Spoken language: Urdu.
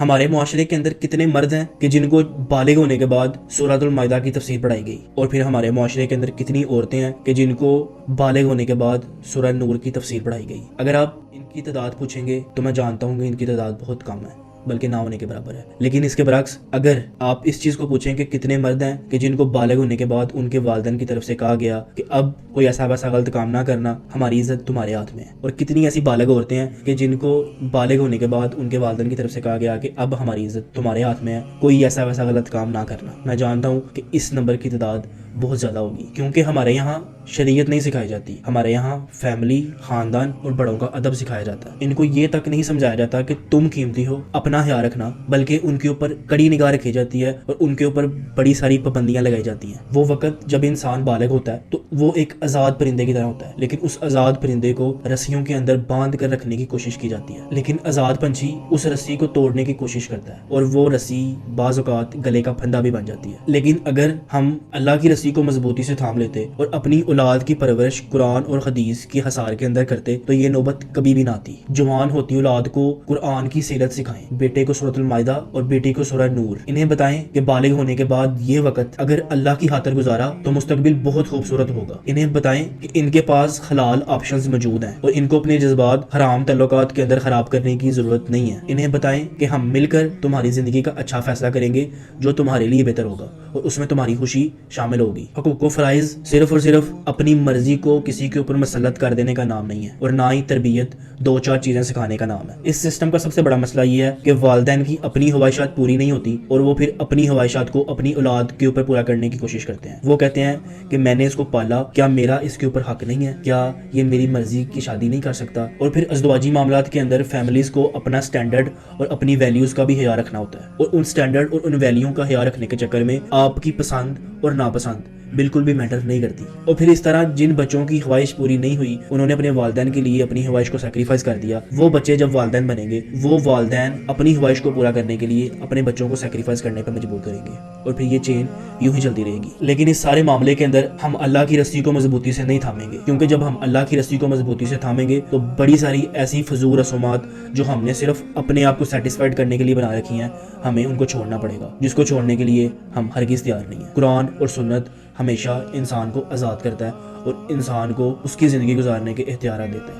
ہمارے معاشرے کے اندر کتنے مرد ہیں کہ جن کو بالغ ہونے کے بعد سورۃ المائدہ کی تفسیر پڑھائی گئی، اور پھر ہمارے معاشرے کے اندر کتنی عورتیں ہیں کہ جن کو بالغ ہونے کے بعد سورہ نور کی تفسیر پڑھائی گئی۔ اگر آپ ان کی تعداد پوچھیں گے تو میں جانتا ہوں کہ ان کی تعداد بہت کم ہے، بلکہ نہ ہونے کے برابر ہے۔ لیکن اس کے برعکس اگر آپ اس چیز کو پوچھیں کہ کتنے مرد ہیں کہ جن کو بالغ ہونے کے بعد ان کے والدین کی طرف سے کہا گیا کہ اب کوئی ایسا ویسا غلط کام نہ کرنا، ہماری عزت تمہارے ہاتھ میں ہے، اور کتنی ایسی بالغ عورتیں ہیں کہ جن کو بالغ ہونے کے بعد ان کے والدین کی طرف سے کہا گیا کہ اب ہماری عزت تمہارے ہاتھ میں ہے، کوئی ایسا ویسا غلط کام نہ کرنا، میں جانتا ہوں کہ اس نمبر کی تعداد بہت زیادہ ہوگی، کیونکہ ہمارے یہاں شریعت نہیں سکھائی جاتی، ہمارے یہاں فیملی، خاندان اور بڑوں کا ادب سکھایا جاتا ہے۔ ان کو یہ تک نہیں سمجھایا جاتا کہ تم قیمتی ہو، اپنا خیال رکھنا، بلکہ ان کے اوپر کڑی نگاہ رکھی جاتی ہے اور ان کے اوپر بڑی ساری پابندیاں لگائی جاتی ہیں۔ وہ وقت جب انسان بالغ ہوتا ہے تو وہ ایک آزاد پرندے کی طرح ہوتا ہے، لیکن اس آزاد پرندے کو رسیوں کے اندر باندھ کر رکھنے کی کوشش کی جاتی ہے، لیکن آزاد پنچھی اس رسی کو توڑنے کی کوشش کرتا ہے اور وہ رسی بعض اوقات گلے کا پھندا بھی بن جاتی ہے۔ لیکن اگر ہم اللہ کی رسی کو مضبوطی سے تھام لیتے اور اپنی اولاد کی پرورش قرآن اور حدیث کی حصار کے اندر کرتے تو یہ نوبت کبھی بھی نہ آتی۔ جوان ہوتی اولاد کو قرآن کی سیرت سکھائیں، بیٹے کو سورۃ المائدہ اور بیٹی کو سورہ نور، انہیں بتائیں کہ بالغ ہونے کے بعد یہ وقت اگر اللہ کی خاطر گزارا تو مستقبل بہت خوبصورت ہوگا۔ انہیں بتائیں کہ ان کے پاس حلال آپشنز موجود ہیں اور ان کو اپنے جذبات حرام تعلقات کے اندر خراب کرنے کی ضرورت نہیں ہے۔ انہیں بتائیں کہ ہم مل کر تمہاری زندگی کا اچھا فیصلہ کریں گے جو تمہارے لیے بہتر ہوگا اور اس میں تمہاری خوشی شامل ہوگی۔ حقوق و فرائض صرف اور صرف اپنی مرضی کو کسی کے اوپر مسلط کر دینے کا نام نہیں ہے، اور نہ ہی تربیت دو چار چیزیں سکھانے کا نام ہے۔ اس سسٹم کا سب سے بڑا مسئلہ یہ ہے کہ والدین کی اپنی خواہشات پوری نہیں ہوتی اور وہ پھر اپنی خواہشات کو اپنی اولاد کے اوپر پورا کرنے کی کوشش کرتے ہیں۔ وہ کہتے ہیں کہ میں نے اس کو پالا، کیا میرا اس کے اوپر حق نہیں ہے؟ کیا یہ میری مرضی کی شادی نہیں کر سکتا؟ اور پھر ازدواجی معاملات کے اندر فیملیز کو اپنا سٹینڈرڈ اور اپنی ویلیوز کا بھی خیال رکھنا ہوتا ہے، اور ان سٹینڈرڈ اور ان ویلیو کا خیال رکھنے کے چکر میں آپ کی پسند اور ناپسند بالکل بھی میٹر نہیں کرتی۔ اور پھر اس طرح جن بچوں کی خواہش پوری نہیں ہوئی، انہوں نے اپنے والدین کے لیے اپنی خواہش کو سیکریفائز کر دیا، وہ بچے جب والدین بنیں گے وہ والدین اپنی خواہش کو پورا کرنے کے لیے اپنے بچوں کو سیکریفائز کرنے پر مجبور کریں گے، اور پھر یہ چین یوں ہی چلتی رہے گی۔ لیکن اس سارے معاملے کے اندر ہم اللہ کی رسی کو مضبوطی سے نہیں تھامیں گے، کیونکہ جب ہم اللہ کی رسی کو مضبوطی سے تھامیں گے تو بڑی ساری ایسی فضول رسومات جو ہم نے صرف اپنے آپ کو سیٹسفائڈ کرنے کے لیے بنا رکھی ہیں، ہمیں ان کو چھوڑنا پڑے گا، جس کو چھوڑنے کے لیے ہم ہرگز تیار نہیں ہیں۔ قرآن اور سنت ہمیشہ انسان کو آزاد کرتا ہے اور انسان کو اس کی زندگی گزارنے کے اختیارات دیتا ہے۔